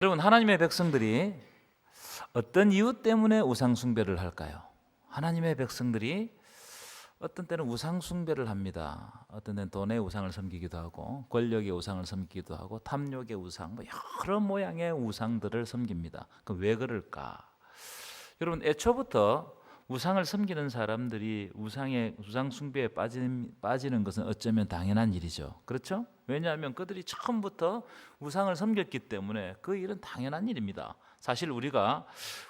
여러분, 하나님의 백성들이 어떤 이유 때문에 우상 숭배를 할까요? 하나님의 백성들이 어떤 때는 우상 숭배를 합니다. 어떤 때는 돈의 우상을 섬기기도 하고, 권력의 우상을 섬기기도 하고, 탐욕의 우상, 여러 모양의 우상들을 섬깁니다. 그럼 왜 그럴까? 여러분, 애초부터 우상을 섬기는 사람들이 우상 숭배에 빠지는 것은 어쩌면 당연한 일이죠. 그렇죠? 왜냐하면 그들이 처음부터 우상을 섬겼기 때문에 그 일은 당연한 일입니다. 사실 우리가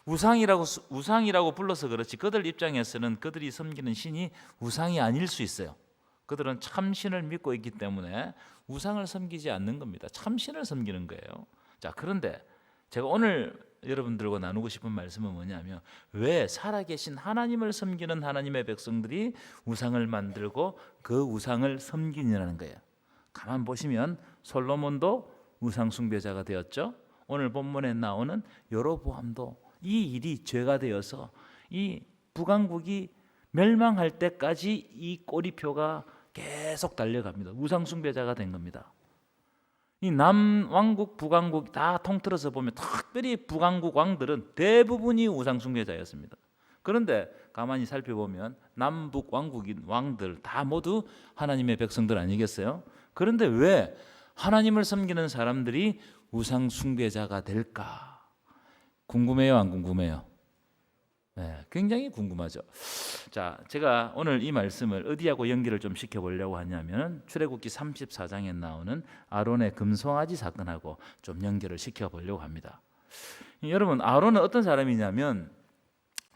우상이라고 불러서 그렇지, 그들 입장에서는 그들이 섬기는 신이 우상이 아닐 수 있어요. 그들은 참신을 믿고 있기 때문에 우상을 섬기지 않는 겁니다. 참신을 섬기는 거예요. 자, 그런데 제가 오늘 여러분들과 나누고 싶은 말씀은 뭐냐면, 왜 살아계신 하나님을 섬기는 하나님의 백성들이 우상을 만들고 그 우상을 섬기느냐는 거예요. 가만 보시면 솔로몬도 우상 숭배자가 되었죠. 오늘 본문에 나오는 여로보암도 이 일이 죄가 되어서 이 북왕국이 멸망할 때까지 이 꼬리표가 계속 달려갑니다. 우상 숭배자가 된 겁니다. 이 남왕국, 북왕국 다 통틀어서 보면 특별히 북왕국 왕들은 대부분이 우상 숭배자였습니다. 그런데 가만히 살펴보면 남북 왕국인 왕들 다 모두 하나님의 백성들 아니겠어요? 그런데 왜 하나님을 섬기는 사람들이 우상 숭배자가 될까? 궁금해요, 안 궁금해요? 네, 굉장히 궁금하죠. 자, 제가 오늘 이 말씀을 어디하고 연결을 좀 시켜보려고 하냐면 출애굽기 34장에 나오는 아론의 금송아지 사건하고 좀 연결을 시켜보려고 합니다. 여러분, 아론은 어떤 사람이냐면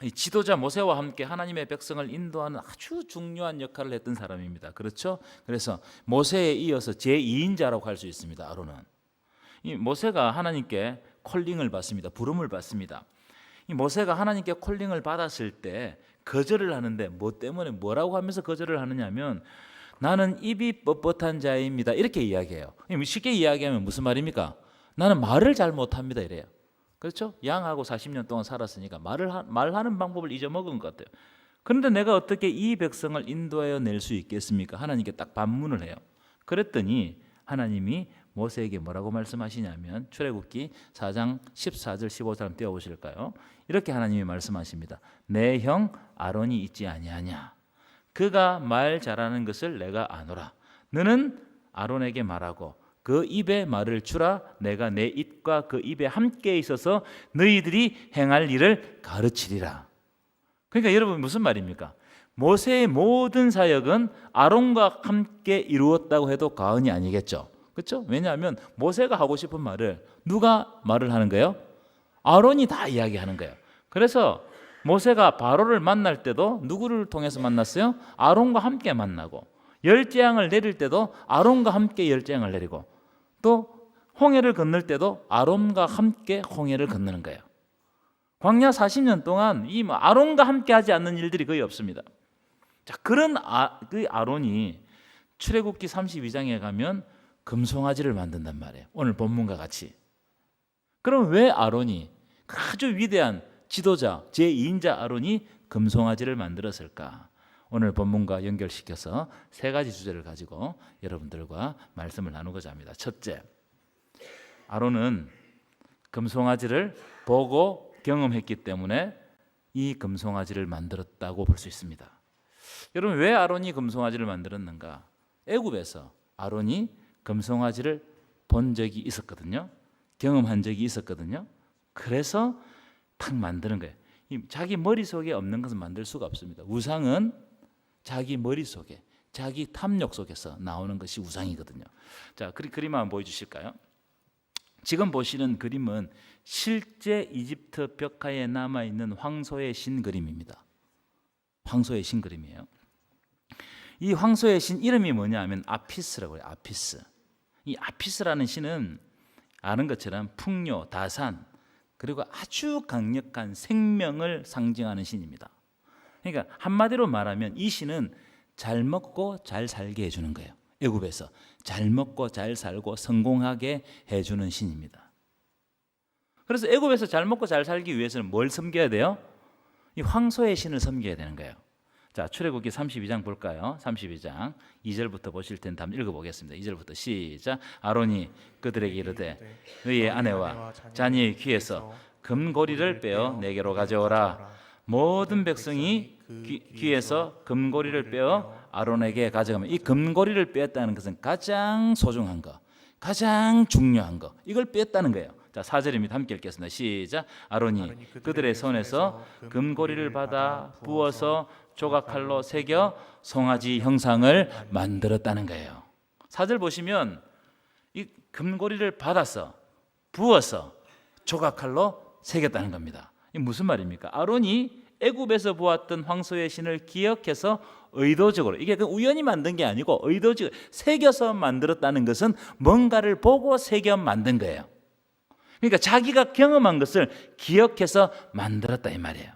이 지도자 모세와 함께 하나님의 백성을 인도하는 아주 중요한 역할을 했던 사람입니다. 그렇죠? 그래서 모세에 이어서 제2인자라고 할 수 있습니다. 아론은 이 모세가 하나님께 콜링을 받습니다. 부름을 받습니다. 이 모세가 하나님께 콜링을 받았을 때 거절을 하는데 뭐 때문에 뭐라고 하면서 거절을 하느냐면 나는 입이 뻣뻣한 자입니다. 이렇게 이야기해요. 쉽게 이야기하면 무슨 말입니까? 나는 말을 잘 못합니다. 이래요. 그렇죠? 양하고 40년 동안 살았으니까 말하는 방법을 잊어먹은 것 같아요. 그런데 내가 어떻게 이 백성을 인도하여 낼 수 있겠습니까? 하나님께 딱 반문을 해요. 그랬더니 하나님이 모세에게 뭐라고 말씀하시냐면 출애굽기 4장 14절 15절 띄워보실까요? 이렇게 하나님이 말씀하십니다. 내 형 아론이 있지 아니하냐? 그가 말 잘하는 것을 내가 아노라. 너는 아론에게 말하고 그 입에 말을 주라. 내가 내 입과 그 입에 함께 있어서 너희들이 행할 일을 가르치리라. 그러니까 여러분, 무슨 말입니까? 모세의 모든 사역은 아론과 함께 이루었다고 해도 과언이 아니겠죠. 그렇죠? 왜냐하면 모세가 하고 싶은 말을 누가 말을 하는 거예요? 아론이 다 이야기하는 거예요. 그래서 모세가 바로를 만날 때도 누구를 통해서 만났어요? 아론과 함께 만나고, 열재앙을 내릴 때도 아론과 함께 열재앙을 내리고, 또 홍해를 건널 때도 아론과 함께 홍해를 건너는 거예요. 광야 40년 동안 이 아론과 함께 하지 않는 일들이 거의 없습니다. 자, 그런 그 아론이 출애굽기 32장에 가면 금송아지를 만든단 말이에요. 오늘 본문과 같이. 그럼 왜 아론이, 아주 위대한 지도자 제2인자 아론이 금송아지를 만들었을까? 오늘 본문과 연결시켜서 세 가지 주제를 가지고 여러분들과 말씀을 나누고자 합니다. 첫째, 아론은 금송아지를 보고 경험했기 때문에 이 금송아지를 만들었다고 볼 수 있습니다. 여러분, 왜 아론이 금송아지를 만들었는가? 애굽에서 아론이 금송아지를 본 적이 있었거든요. 경험한 적이 있었거든요. 그래서 탁 만드는 거예요. 자기 머릿속에 없는 것은 만들 수가 없습니다. 우상은 자기 머릿속에, 자기 탐욕 속에서 나오는 것이 우상이거든요. 자, 그림 한번 보여주실까요? 지금 보시는 그림은 실제 이집트 벽화에 남아있는 황소의 신 그림입니다. 황소의 신 그림이에요. 이 황소의 신 이름이 뭐냐 하면 아피스라고 해요. 아피스. 이 아피스라는 신은 아는 것처럼 풍요, 다산, 그리고 아주 강력한 생명을 상징하는 신입니다. 그러니까 한마디로 말하면 이 신은 잘 먹고 잘 살게 해주는 거예요. 애굽에서 잘 먹고 잘 살고 성공하게 해주는 신입니다. 그래서 애굽에서 잘 먹고 잘 살기 위해서는 뭘 섬겨야 돼요? 이 황소의 신을 섬겨야 되는 거예요. 자, 출애굽기 32장 볼까요? 32장 2절부터 보실 텐데 한번 읽어보겠습니다. 2절부터 시작. 아론이 그들에게 이르되 너희의 아내와 자녀의 귀에서 금고리를 빼어 내게로 가져오라. 모든 백성이 귀에서 금고리를 빼어 아론에게 가져가면, 이 금고리를 빼었다는 것은 가장 소중한 거, 가장 중요한 거, 이걸 빼었다는 거예요. 자, 4절입니다. 함께 읽겠습니다. 시작. 아론이 그들의 손에서 금고리를 받아 부어서 조각칼로 새겨 송아지 형상을 만들었다는 거예요. 4절 보시면 이 금고리를 받아서 부어서 조각칼로 새겼다는 겁니다. 이 무슨 말입니까? 아론이 애굽에서 보았던 황소의 신을 기억해서 의도적으로, 이게 우연히 만든 게 아니고 의도적으로 새겨서 만들었다는 것은 뭔가를 보고 새겨 만든 거예요. 그러니까 자기가 경험한 것을 기억해서 만들었다 이 말이에요.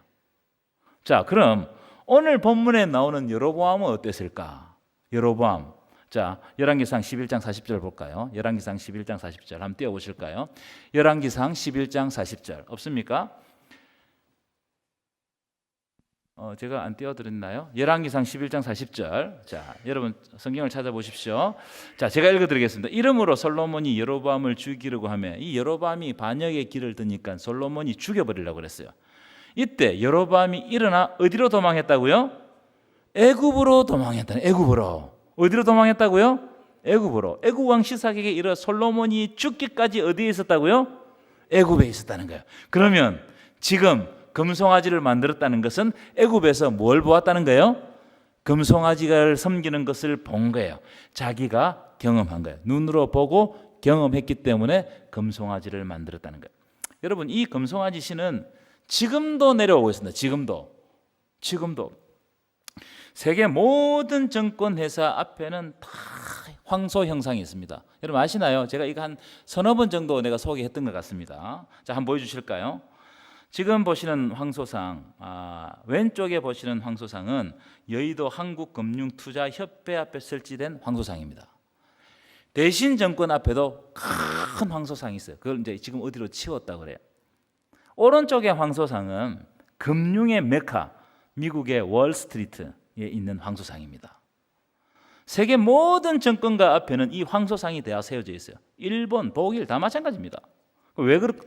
자, 그럼 오늘 본문에 나오는 여로보암은 어땠을까? 여로보암. 자, 열왕기상 11장 40절 볼까요? 열왕기상 11장 40절 한번 띄워보실까요? 열왕기상 11장 40절 없습니까? 제가 안 띄워드렸나요? 열왕기상 11장 40절. 자, 여러분 성경을 찾아보십시오. 자, 제가 읽어드리겠습니다. 이러므로 솔로몬이 여로보암을 죽이려고 하며, 이 여로보암이 반역의 길을 드니까 솔로몬이 죽여버리려고 그랬어요. 이때 여로보암이 일어나 어디로 도망했다고요? 애굽으로 도망했다는. 애굽으로. 어디로 도망했다고요? 애굽으로. 애굽 왕 시삭에게 이르러 솔로몬이 죽기까지 어디에 있었다고요? 애굽에 있었다는 거예요. 그러면 지금 금송아지를 만들었다는 것은 애굽에서 뭘 보았다는 거예요? 금송아지를 섬기는 것을 본 거예요. 자기가 경험한 거예요. 눈으로 보고 경험했기 때문에 금송아지를 만들었다는 거예요. 여러분, 이 금송아지 신은 지금도 내려오고 있습니다. 지금도 세계 모든 정권 회사 앞에는 다 황소 형상이 있습니다. 여러분 아시나요? 제가 이거 한 서너 번 정도 내가 소개했던 것 같습니다. 자, 한번 보여주실까요? 지금 보시는 황소상, 왼쪽에 보시는 황소상은 여의도 한국금융투자협회 앞에 설치된 황소상입니다. 대신 정권 앞에도 큰 황소상이 있어요. 그걸 이제 지금 어디로 치웠다고 그래요. 오른쪽의 황소상은 금융의 메카, 미국의 월스트리트에 있는 황소상입니다. 세계 모든 정권가 앞에는 이 황소상이 대하 세워져 있어요. 일본, 독일 다 마찬가지입니다.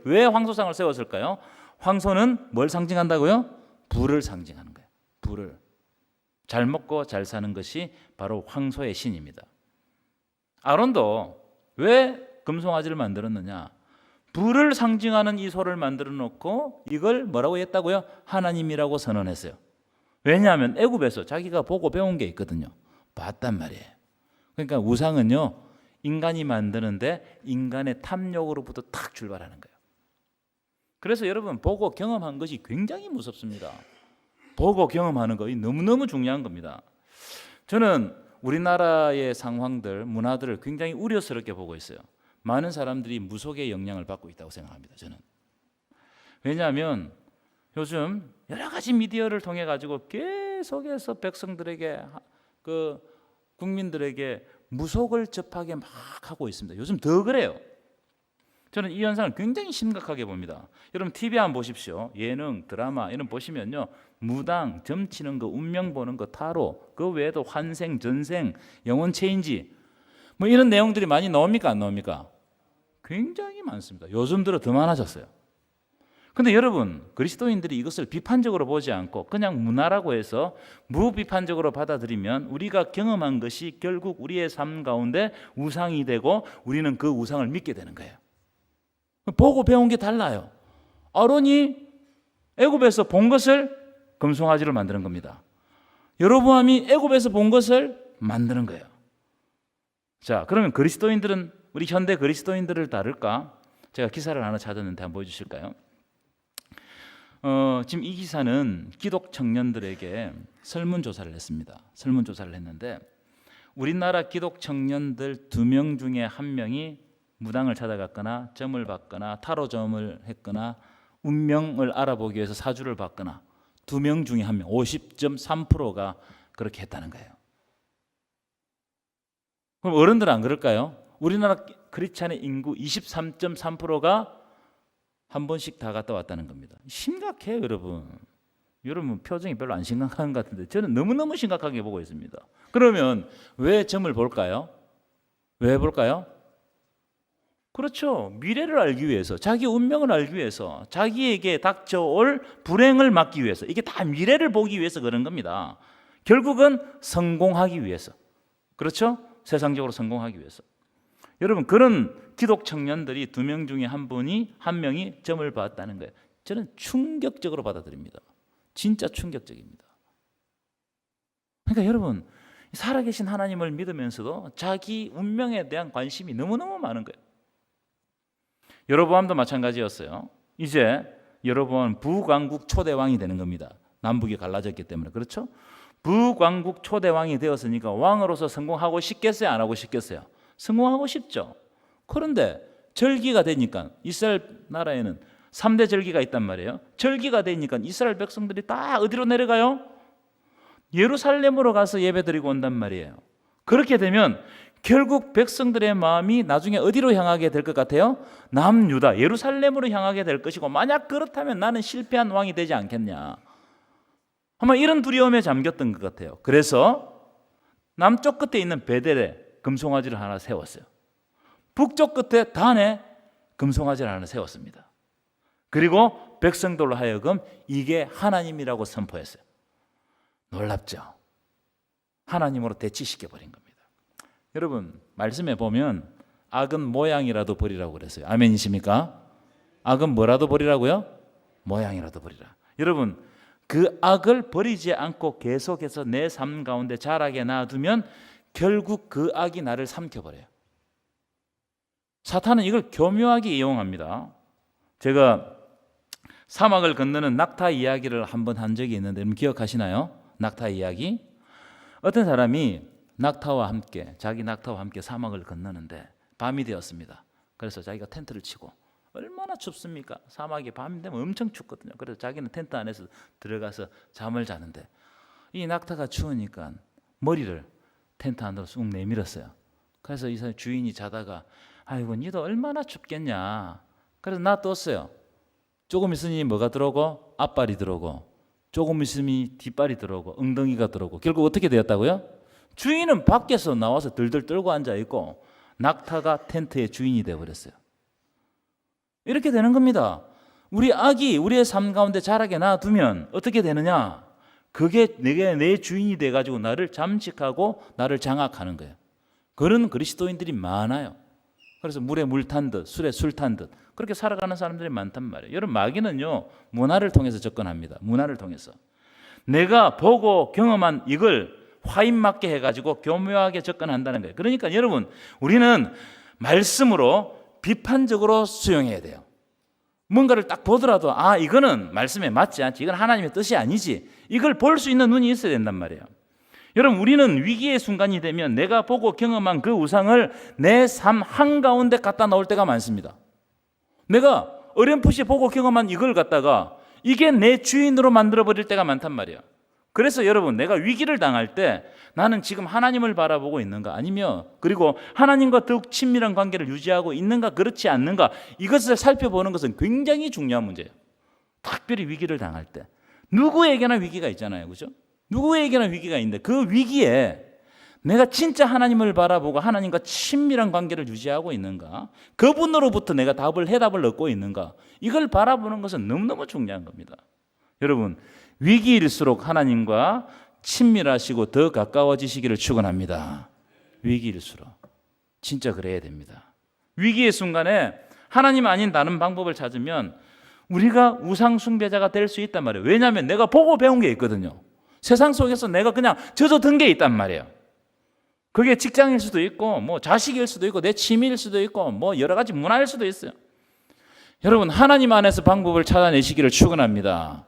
왜 황소상을 세웠을까요? 황소는 뭘 상징한다고요? 부를 상징하는 거예요. 부를. 잘 먹고 잘 사는 것이 바로 황소의 신입니다. 아론도 왜 금송아지를 만들었느냐? 부를 상징하는 이 소를 만들어 놓고 이걸 뭐라고 했다고요? 하나님이라고 선언했어요. 왜냐하면 애굽에서 자기가 보고 배운 게 있거든요. 봤단 말이에요. 그러니까 우상은요, 인간이 만드는데 인간의 탐욕으로부터 탁 출발하는 거예요. 그래서 여러분, 보고 경험한 것이 굉장히 무섭습니다. 보고 경험하는 것이 너무너무 중요한 겁니다. 저는 우리나라의 상황들, 문화들을 굉장히 우려스럽게 보고 있어요. 많은 사람들이 무속의 영향을 받고 있다고 생각합니다. 저는. 왜냐하면 요즘 여러 가지 미디어를 통해 가지고 계속해서 백성들에게, 국민들에게 무속을 접하게 막 하고 있습니다. 요즘 더 그래요. 저는 이 현상을 굉장히 심각하게 봅니다. 여러분 TV 한번 보십시오. 예능, 드라마 이런 보시면요, 무당, 점 치는 거, 운명 보는 거, 타로, 그 외에도 환생, 전생, 영혼 체인지, 뭐 이런 내용들이 많이 나옵니까? 안 나옵니까? 굉장히 많습니다. 요즘 들어 더 많아졌어요. 근데 여러분, 그리스도인들이 이것을 비판적으로 보지 않고 그냥 문화라고 해서 무비판적으로 받아들이면 우리가 경험한 것이 결국 우리의 삶 가운데 우상이 되고 우리는 그 우상을 믿게 되는 거예요. 보고 배운 게 달라요. 아론이 애굽에서 본 것을 금송아지로 만드는 겁니다. 여로보암이 애굽에서 본 것을 만드는 거예요. 자, 그러면 그리스도인들은, 우리 현대 그리스도인들을 다룰까? 제가 기사를 하나 찾았는데 한번 보여주실까요? 지금 이 기사는 기독 청년들에게 설문조사를 했습니다. 설문조사를 했는데 우리나라 기독 청년들 2명 중에 1명이 무당을 찾아갔거나 점을 받거나 타로점을 했거나 운명을 알아보기 위해서 사주를 받거나 2명 중에 1명, 50.3%가 그렇게 했다는 거예요. 그럼 어른들은 안 그럴까요? 우리나라 크리스찬의 인구 23.3%가 한 번씩 다 갔다 왔다는 겁니다. 심각해요, 여러분. 여러분 표정이 별로 안 심각한 것 같은데 저는 너무너무 심각하게 보고 있습니다. 그러면 왜 점을 볼까요? 왜 볼까요? 그렇죠. 미래를 알기 위해서, 자기 운명을 알기 위해서, 자기에게 닥쳐올 불행을 막기 위해서, 이게 다 미래를 보기 위해서 그런 겁니다. 결국은 성공하기 위해서. 그렇죠? 세상적으로 성공하기 위해서. 여러분, 그런 기독 청년들이 2명 중에 한 명이 점을 봤다는 거예요. 저는 충격적으로 받아들입니다. 진짜 충격적입니다. 그러니까 여러분, 살아계신 하나님을 믿으면서도 자기 운명에 대한 관심이 너무너무 많은 거예요. 여로보암도 마찬가지였어요. 이제 여로보암은 부왕국 초대왕이 되는 겁니다. 남북이 갈라졌기 때문에. 그렇죠? 부왕국 초대왕이 되었으니까 왕으로서 성공하고 싶겠어요? 안 하고 싶겠어요? 성공하고 싶죠. 그런데 절기가 되니까 이스라엘 나라에는 3대 절기가 있단 말이에요. 절기가 되니까 이스라엘 백성들이 다 어디로 내려가요? 예루살렘으로 가서 예배드리고 온단 말이에요. 그렇게 되면 결국 백성들의 마음이 나중에 어디로 향하게 될 것 같아요? 남유다, 예루살렘으로 향하게 될 것이고, 만약 그렇다면 나는 실패한 왕이 되지 않겠냐, 아마 이런 두려움에 잠겼던 것 같아요. 그래서 남쪽 끝에 있는 베델에 금송아지를 하나 세웠어요. 북쪽 끝에 단에 금송아지를 하나 세웠습니다. 그리고 백성들로 하여금 이게 하나님이라고 선포했어요. 놀랍죠? 하나님으로 대치시켜버린 겁니다. 여러분, 말씀에 보면 악은 모양이라도 버리라고 그랬어요. 아멘이십니까? 악은 뭐라도 버리라고요? 모양이라도 버리라. 여러분, 그 악을 버리지 않고 계속해서 내 삶 가운데 자라게 놔두면 결국 그 악이 나를 삼켜버려요. 사탄은 이걸 교묘하게 이용합니다. 제가 사막을 건너는 낙타 이야기를 한번 한 적이 있는데 기억하시나요? 낙타 이야기. 어떤 사람이 낙타와 함께, 자기 낙타와 함께 사막을 건너는데 밤이 되었습니다. 그래서 자기가 텐트를 치고, 얼마나 춥습니까? 사막이 밤이 되면 엄청 춥거든요. 그래서 자기는 텐트 안에서 들어가서 잠을 자는데 이 낙타가 추우니까 머리를 텐트 안으로 쑥 내밀었어요. 그래서 이 사람 주인이 자다가, 아이고 니도 얼마나 춥겠냐. 그래서 놔뒀어요. 조금 있으니 뭐가 들어오고? 앞발이 들어오고, 조금 있으니 뒷발이 들어오고, 엉덩이가 들어오고, 결국 어떻게 되었다고요? 주인은 밖에서 나와서 들들 떨고 앉아있고 낙타가 텐트의 주인이 되어버렸어요. 이렇게 되는 겁니다. 우리 악이 우리의 삶 가운데 자라게 놔두면 어떻게 되느냐? 그게 내 주인이 돼가지고 나를 잠식하고 나를 장악하는 거예요. 그런 그리스도인들이 많아요. 그래서 물에 물 탄 듯, 술에 술 탄 듯 그렇게 살아가는 사람들이 많단 말이에요. 여러분, 마귀는요, 문화를 통해서 접근합니다. 문화를 통해서. 내가 보고 경험한 이걸 화인맞게 해가지고 교묘하게 접근한다는 거예요. 그러니까 여러분, 우리는 말씀으로 비판적으로 수용해야 돼요. 뭔가를 딱 보더라도 이거는 말씀에 맞지 않지, 이건 하나님의 뜻이 아니지, 이걸 볼 수 있는 눈이 있어야 된단 말이에요. 여러분, 우리는 위기의 순간이 되면 내가 보고 경험한 그 우상을 내 삶 한가운데 갖다 놓을 때가 많습니다. 내가 어렴풋이 보고 경험한 이걸 갖다가 이게 내 주인으로 만들어버릴 때가 많단 말이에요. 그래서 여러분, 내가 위기를 당할 때 나는 지금 하나님을 바라보고 있는가, 아니면 그리고 하나님과 더욱 친밀한 관계를 유지하고 있는가, 그렇지 않는가, 이것을 살펴보는 것은 굉장히 중요한 문제예요. 특별히 위기를 당할 때 누구에게나 위기가 있잖아요, 그렇죠? 누구에게나 위기가 있는데 그 위기에 내가 진짜 하나님을 바라보고 하나님과 친밀한 관계를 유지하고 있는가, 그분으로부터 내가 해답을 얻고 있는가, 이걸 바라보는 것은 너무너무 중요한 겁니다. 여러분, 위기일수록 하나님과 친밀하시고 더 가까워지시기를 축원합니다. 위기일수록 진짜 그래야 됩니다. 위기의 순간에 하나님 아닌 다른 방법을 찾으면 우리가 우상 숭배자가 될 수 있단 말이에요. 왜냐하면 내가 보고 배운 게 있거든요. 세상 속에서 내가 그냥 젖어든 게 있단 말이에요. 그게 직장일 수도 있고, 뭐 자식일 수도 있고, 내 취미일 수도 있고, 뭐 여러 가지 문화일 수도 있어요. 여러분, 하나님 안에서 방법을 찾아내시기를 축원합니다.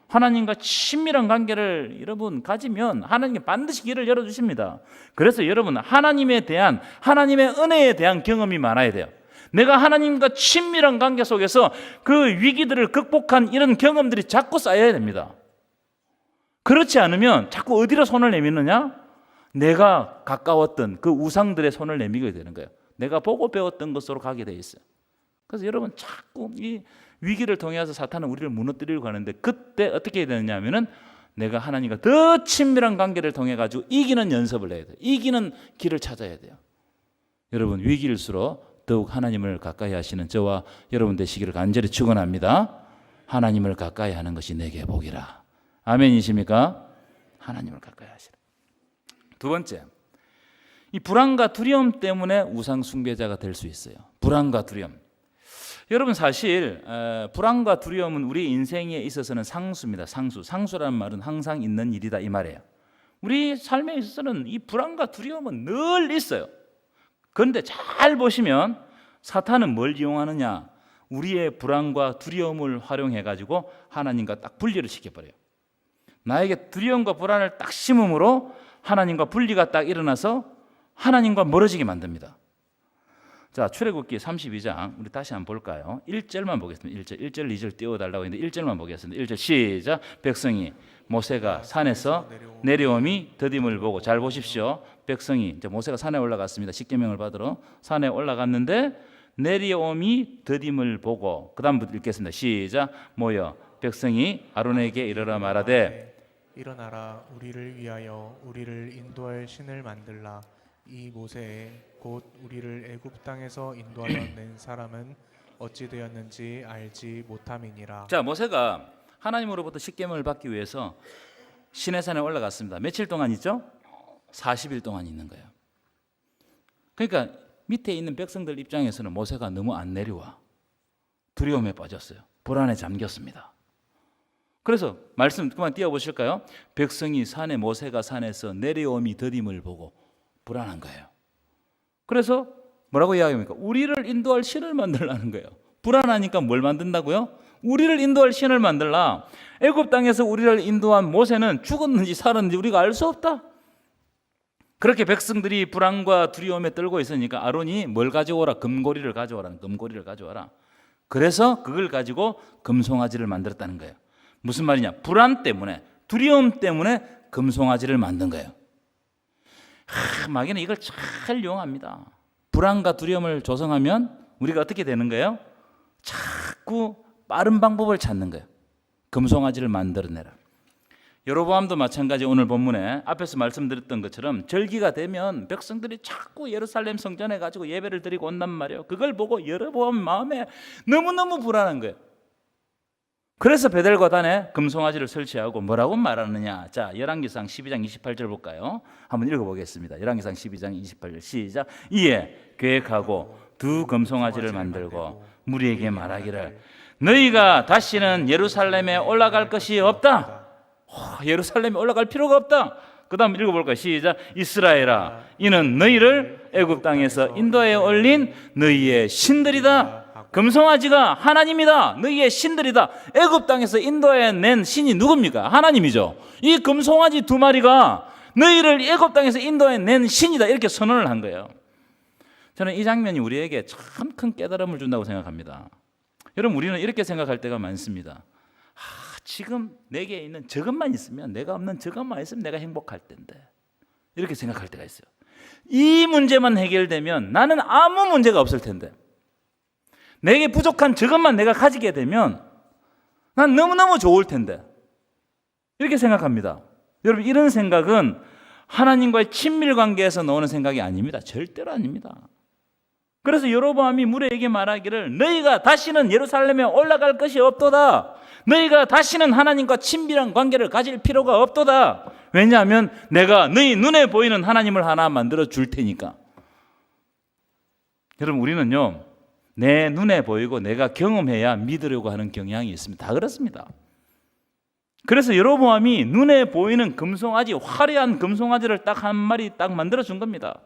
하나님과 친밀한 관계를 여러분 가지면 하나님이 반드시 길을 열어주십니다. 그래서 여러분, 하나님의 은혜에 대한 경험이 많아야 돼요. 내가 하나님과 친밀한 관계 속에서 그 위기들을 극복한 이런 경험들이 자꾸 쌓여야 됩니다. 그렇지 않으면 자꾸 어디로 손을 내미느냐? 내가 가까웠던 그 우상들의 손을 내미게 되는 거예요. 내가 보고 배웠던 것으로 가게 돼 있어요. 그래서 여러분, 자꾸 이 위기를 통해서 사탄은 우리를 무너뜨리려고 하는데 그때 어떻게 해야 되느냐 하면은 내가 하나님과 더 친밀한 관계를 통해 가지고 이기는 연습을 해야 돼요. 이기는 길을 찾아야 돼요. 여러분 위기일수록 더욱 하나님을 가까이 하시는 저와 여러분 되시기를 간절히 축원합니다. 하나님을 가까이 하는 것이 내게 복이라. 아멘이십니까? 하나님을 가까이 하시라. 두 번째, 이 불안과 두려움 때문에 우상 숭배자가 될 수 있어요. 불안과 두려움. 여러분 사실 불안과 두려움은 우리 인생에 있어서는 상수입니다. 상수라는 말은 항상 있는 일이다 이 말이에요. 우리 삶에 있어서는 이 불안과 두려움은 늘 있어요. 그런데 잘 보시면 사탄은 뭘 이용하느냐? 우리의 불안과 두려움을 활용해 가지고 하나님과 딱 분리를 시켜버려요. 나에게 두려움과 불안을 딱 심음으로 하나님과 분리가 딱 일어나서 하나님과 멀어지게 만듭니다. 자, 출애굽기 32장 우리 다시 한번 볼까요? 1절만 보겠습니다. 1절 2절 띄워달라고 했는데 1절만 보겠습니다. 1절 시작. 백성이 모세가 산에서 내려옴이 더딤을 보고, 잘 보십시오. 백성이 이제 모세가 산에 올라갔습니다. 십계명을 받으러 산에 올라갔는데 내려옴이 더딤을 보고, 그 다음부터 읽겠습니다. 시작. 모여 백성이 아론에게 이르러 말하되 일어나라, 우리를 위하여 우리를 인도할 신을 만들라. 이 모세에 곧 우리를 애굽 땅에서 인도하여 낸 사람은 어찌 되었는지 알지 못함이니라. 자, 모세가 하나님으로부터 십계명을 받기 위해서 시내산에 올라갔습니다. 며칠 동안 있죠? 40일 동안 있는 거예요. 그러니까 밑에 있는 백성들 입장에서는 모세가 너무 안 내려와 두려움에 빠졌어요. 불안에 잠겼습니다. 그래서 말씀 그만 띄워보실까요? 백성이 산에, 모세가 산에서 내려옴이 더딤을 보고 불안한 거예요. 그래서 뭐라고 이야기합니까? 우리를 인도할 신을 만들라는 거예요. 불안하니까 뭘 만든다고요? 우리를 인도할 신을 만들라. 애굽 땅에서 우리를 인도한 모세는 죽었는지 살았는지 우리가 알 수 없다. 그렇게 백성들이 불안과 두려움에 떨고 있으니까 아론이 뭘 가져오라? 금고리를 가져오라. 금고리를 가져와라. 그래서 그걸 가지고 금송아지를 만들었다는 거예요. 무슨 말이냐? 불안 때문에, 두려움 때문에 금송아지를 만든 거예요. 마귀는 이걸 잘 이용합니다. 불안과 두려움을 조성하면 우리가 어떻게 되는 거예요? 자꾸 빠른 방법을 찾는 거예요. 금송아지를 만들어내라. 여로보암도 마찬가지. 오늘 본문에 앞에서 말씀드렸던 것처럼 절기가 되면 백성들이 자꾸 예루살렘 성전에 가지고 예배를 드리고 온단 말이에요. 그걸 보고 여로보암 마음에 너무너무 불안한 거예요. 그래서 베델과 단에 금송아지를 설치하고 뭐라고 말하느냐? 자, 열왕기상 12장 28절 볼까요? 한번 읽어보겠습니다. 열왕기상 12장 28절 시작. 이에 계획하고 두 금송아지를 만들고 무리에게 말하기를 너희가 다시는 예루살렘에 올라갈 것이 없다. 예루살렘에 올라갈 필요가 없다. 그 다음 읽어볼까요? 시작. 이스라엘아, 이는 너희를 애굽 땅에서 인도에 올린 너희의 신들이다. 금송아지가 하나님이다. 너희의 신들이다. 애굽 땅에서 인도에 낸 신이 누굽니까? 하나님이죠. 이 금송아지 두 마리가 너희를 애굽 땅에서 인도에 낸 신이다. 이렇게 선언을 한 거예요. 저는 이 장면이 우리에게 참 큰 깨달음을 준다고 생각합니다. 여러분, 우리는 이렇게 생각할 때가 많습니다. 지금 내게 있는 저것만 있으면, 내가 없는 저것만 있으면 내가 행복할 텐데, 이렇게 생각할 때가 있어요. 이 문제만 해결되면 나는 아무 문제가 없을 텐데, 내게 부족한 저것만 내가 가지게 되면 난 너무너무 좋을 텐데, 이렇게 생각합니다. 여러분, 이런 생각은 하나님과의 친밀 관계에서 나오는 생각이 아닙니다. 절대로 아닙니다. 그래서 여로보암이 무리에게 말하기를 너희가 다시는 예루살렘에 올라갈 것이 없도다. 너희가 다시는 하나님과 친밀한 관계를 가질 필요가 없도다. 왜냐하면 내가 너희 눈에 보이는 하나님을 하나 만들어 줄 테니까. 여러분, 우리는요, 내 눈에 보이고 내가 경험해야 믿으려고 하는 경향이 있습니다. 다 그렇습니다. 그래서 여로보암이 눈에 보이는 금송아지, 화려한 금송아지를 딱 한 마리 딱 만들어 준 겁니다.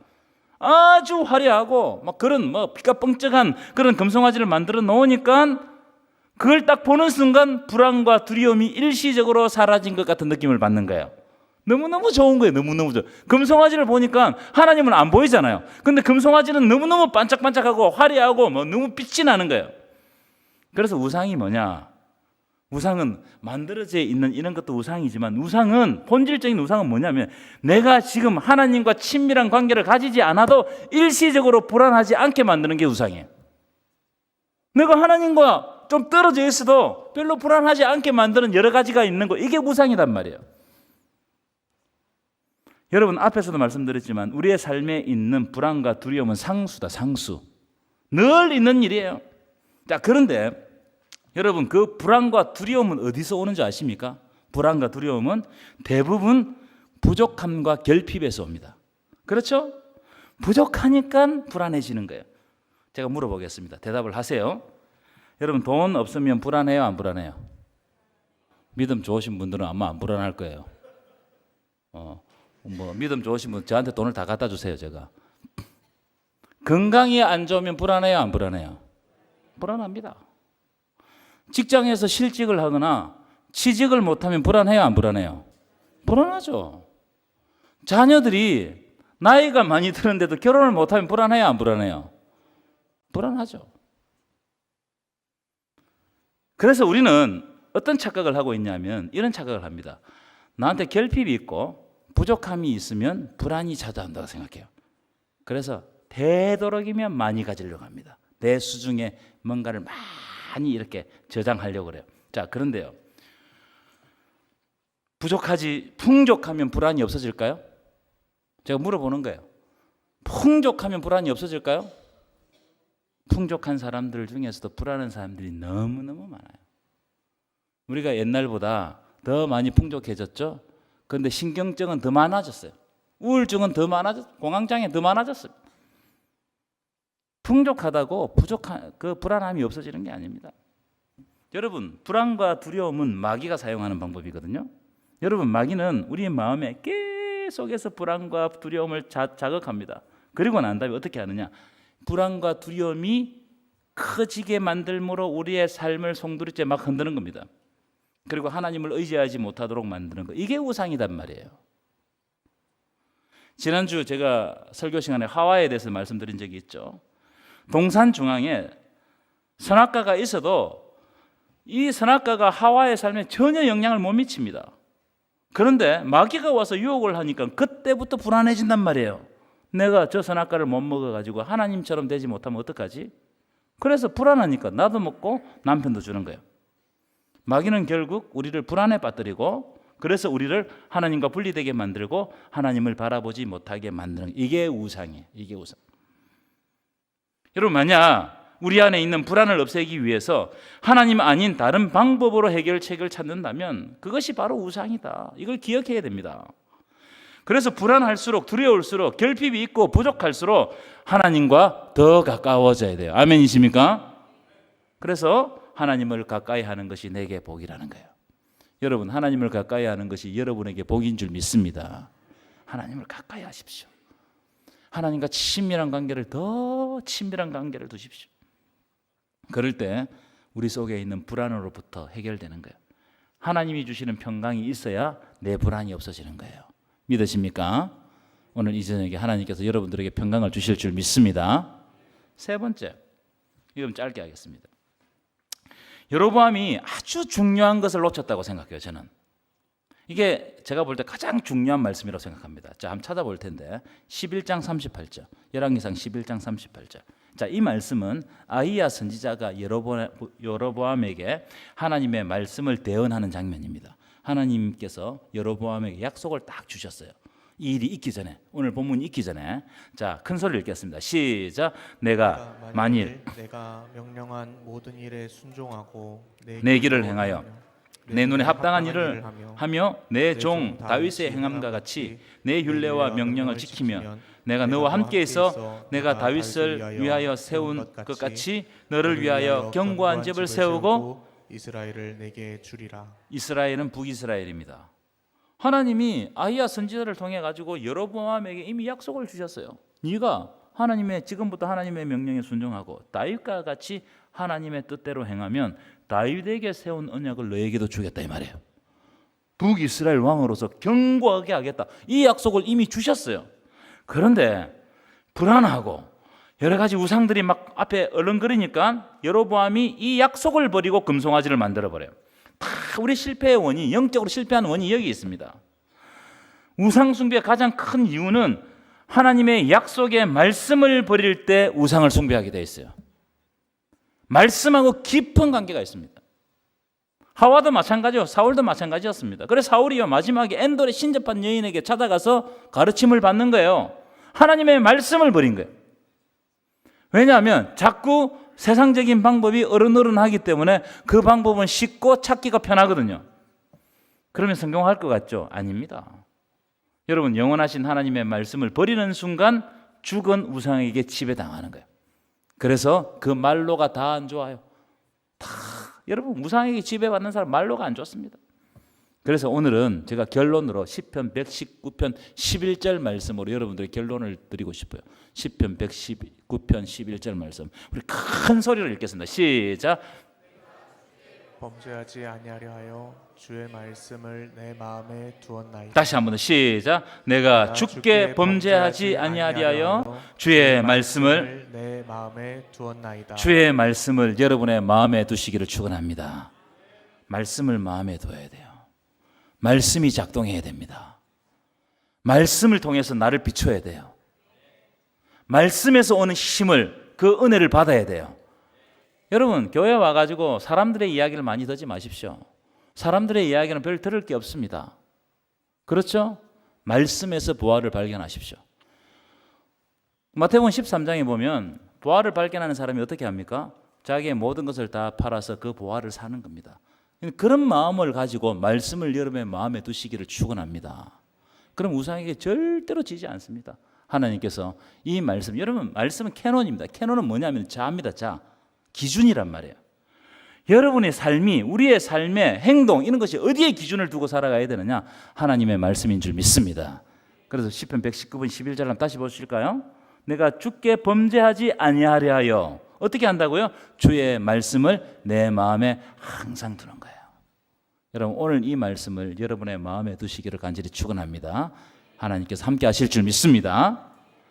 아주 화려하고 막 그런 피가 뻥쩍한 그런 금송아지를 만들어 놓으니까 그걸 딱 보는 순간 불안과 두려움이 일시적으로 사라진 것 같은 느낌을 받는 거예요. 너무너무 좋은 거예요. 너무너무 좋아. 금송아지를 보니까 하나님은 안 보이잖아요. 근데 금송아지는 너무너무 반짝반짝하고 화려하고 너무 빛이 나는 거예요. 그래서 우상이 뭐냐? 우상은 만들어져 있는 이런 것도 우상이지만, 우상은, 본질적인 우상은 뭐냐면 내가 지금 하나님과 친밀한 관계를 가지지 않아도 일시적으로 불안하지 않게 만드는 게 우상이에요. 내가 하나님과 좀 떨어져 있어도 별로 불안하지 않게 만드는 여러 가지가 있는 거, 이게 우상이란 말이에요. 여러분, 앞에서도 말씀드렸지만 우리의 삶에 있는 불안과 두려움은 상수다, 상수. 늘 있는 일이에요. 자, 그런데 여러분, 그 불안과 두려움은 어디서 오는지 아십니까? 불안과 두려움은 대부분 부족함과 결핍에서 옵니다. 그렇죠? 부족하니까 불안해지는 거예요. 제가 물어보겠습니다. 대답을 하세요. 여러분, 돈 없으면 불안해요, 안 불안해요? 믿음 좋으신 분들은 아마 안 불안할 거예요. 믿음 좋으신 분 저한테 돈을 다 갖다 주세요. 제가. 건강이 안 좋으면 불안해요, 안 불안해요? 불안합니다. 직장에서 실직을 하거나 취직을 못하면 불안해요, 안 불안해요? 불안하죠. 자녀들이 나이가 많이 드는데도 결혼을 못하면 불안해요, 안 불안해요? 불안하죠. 그래서 우리는 어떤 착각을 하고 있냐면 이런 착각을 합니다. 나한테 결핍이 있고 부족함이 있으면 불안이 찾아온다고 생각해요. 그래서 되도록이면 많이 가지려고 합니다. 내 수중에 뭔가를 많이 이렇게 저장하려고 그래요. 자, 그런데요, 풍족하면 불안이 없어질까요? 제가 물어보는 거예요. 풍족하면 불안이 없어질까요? 풍족한 사람들 중에서도 불안한 사람들이 너무너무 많아요. 우리가 옛날보다 더 많이 풍족해졌죠? 그런데 신경증은 더 많아졌어요. 우울증은 더 많아졌어요. 공황장애 더 많아졌어요. 풍족하다고 그 불안함이 없어지는 게 아닙니다. 여러분, 불안과 두려움은 마귀가 사용하는 방법이거든요. 여러분, 마귀는 우리의 마음에 계속해서 불안과 두려움을 자극합니다. 그리고 난 다음에 어떻게 하느냐? 불안과 두려움이 커지게 만들므로 우리의 삶을 송두리째 막 흔드는 겁니다. 그리고 하나님을 의지하지 못하도록 만드는 거. 이게 우상이란 말이에요. 지난주 제가 설교 시간에 화화에 대해서 말씀드린 적이 있죠. 동산 중앙에 선악과가 있어도 이 선악과가 하와의 삶에 전혀 영향을 못 미칩니다. 그런데 마귀가 와서 유혹을 하니까 그때부터 불안해진단 말이에요. 내가 저 선악과를 못 먹어가지고 하나님처럼 되지 못하면 어떡하지? 그래서 불안하니까 나도 먹고 남편도 주는 거예요. 마귀는 결국 우리를 불안에 빠뜨리고 그래서 우리를 하나님과 분리되게 만들고 하나님을 바라보지 못하게 만드는, 이게 우상이에요. 이게 우상. 여러분, 만약 우리 안에 있는 불안을 없애기 위해서 하나님 아닌 다른 방법으로 해결책을 찾는다면 그것이 바로 우상이다. 이걸 기억해야 됩니다. 그래서 불안할수록, 두려울수록, 결핍이 있고 부족할수록 하나님과 더 가까워져야 돼요. 아멘이십니까? 그래서 하나님을 가까이 하는 것이 내게 복이라는 거예요. 여러분, 하나님을 가까이 하는 것이 여러분에게 복인 줄 믿습니다. 하나님을 가까이 하십시오. 하나님과 더 친밀한 관계를 두십시오. 그럴 때 우리 속에 있는 불안으로부터 해결되는 거예요. 하나님이 주시는 평강이 있어야 내 불안이 없어지는 거예요. 믿으십니까? 오늘 이 저녁에 하나님께서 여러분들에게 평강을 주실 줄 믿습니다. 세 번째, 이건 짧게 하겠습니다. 여로보암이 아주 중요한 것을 놓쳤다고 생각해요. 저는 이게 제가 볼 때 가장 중요한 말씀이라고 생각합니다. 자, 한번 찾아볼 텐데 11장 38절, 열왕기상 11장 38절. 자, 이 말씀은 아히야 선지자가 여로보암에게 하나님의 말씀을 대언하는 장면입니다. 하나님께서 여로보암에게 약속을 딱 주셨어요. 이 일이 있기 전에, 오늘 본문이 있기 전에. 자, 큰 소리를 읽겠습니다. 시작. 내가 만일 내가 명령한 모든 일에 순종하고 내 길을 행하여 내 눈에 합당한 일을 하며 내 종 다윗의 행함과 같이 내 율례와 명령을 지키면 내가 너와 함께 있어 내가 다윗을 위하여 세운 것 같이 너를 위하여 견고한 집을 세우고 이스라엘을 내게 주리라. 이스라엘은 북이스라엘입니다. 하나님이 아히야 선지자를 통해 가지고 여로보암에게 이미 약속을 주셨어요. 네가 지금부터 하나님의 명령에 순종하고 다윗과 같이 하나님의 뜻대로 행하면 다윗에게 세운 언약을 너에게도 주겠다, 이 말이에요. 북이스라엘 왕으로서 견고하게 하겠다, 이 약속을 이미 주셨어요. 그런데 불안하고 여러 가지 우상들이 막 앞에 얼렁거리니까 여로보암이 이 약속을 버리고 금송아지를 만들어 버려요. 다 우리 실패의 원인, 영적으로 실패하는 원인이 여기 있습니다. 우상 숭배의 가장 큰 이유는 하나님의 약속의 말씀을 버릴 때 우상을 숭배하게 돼 있어요. 말씀하고 깊은 관계가 있습니다. 하와도 마찬가지요. 사울도 마찬가지였습니다. 그래서 사울이요 마지막에 엔돌에 신접한 여인에게 찾아가서 가르침을 받는 거예요. 하나님의 말씀을 버린 거예요. 왜냐하면 자꾸 세상적인 방법이 어른어른하기 때문에 그 방법은 쉽고 찾기가 편하거든요. 그러면 성공할 것 같죠? 아닙니다. 여러분, 영원하신 하나님의 말씀을 버리는 순간 죽은 우상에게 지배당하는 거예요. 그래서 그 말로가 다 안 좋아요. 여러분, 우상에게 지배받는 사람 말로가 안 좋습니다. 그래서 오늘은 제가 결론으로 시편 119편 11절 말씀으로 여러분들의 결론을 드리고 싶어요. 시편 119편 11절 말씀. 우리 큰 소리로 읽겠습니다. 시작. 범죄하지 아니하려 하여 주의 말씀을 내 마음에 두었나이다. 다시 한번 더 시작. 내가 주께 범죄하지 아니하려 하여 주의 말씀을 내 마음에 두었나이다. 주의 말씀을 여러분의 마음에 두시기를 축원합니다. 말씀을 마음에 둬야 돼요. 말씀이 작동해야 됩니다. 말씀을 통해서 나를 비춰야 돼요. 말씀에서 오는 힘을, 그 은혜를 받아야 돼요. 여러분, 교회 와가지고 사람들의 이야기를 많이 듣지 마십시오. 사람들의 이야기는 별 들을 게 없습니다. 그렇죠? 말씀에서 부활을 발견하십시오. 마태복음 13장에 보면 부활을 발견하는 사람이 어떻게 합니까? 자기의 모든 것을 다 팔아서 그 부활을 사는 겁니다. 그런 마음을 가지고 말씀을 여러분의 마음에 두시기를 축원합니다. 그럼 우상에게 절대로 지지 않습니다. 하나님께서 이 말씀, 여러분 말씀은 캐논입니다. 캐논은 뭐냐면 자입니다. 자, 기준이란 말이에요. 여러분의 삶이, 우리의 삶의 행동, 이런 것이 어디에 기준을 두고 살아가야 되느냐? 하나님의 말씀인 줄 믿습니다. 그래서 시편 119편 11절 한번 다시 보실까요? 내가 주께 범죄하지 아니하려 하여 어떻게 한다고요? 주의 말씀을 내 마음에 항상 두는 거예요. 여러분, 오늘 이 말씀을 여러분의 마음에 두시기를 간절히 축원합니다. 하나님께서 함께 하실 줄 믿습니다.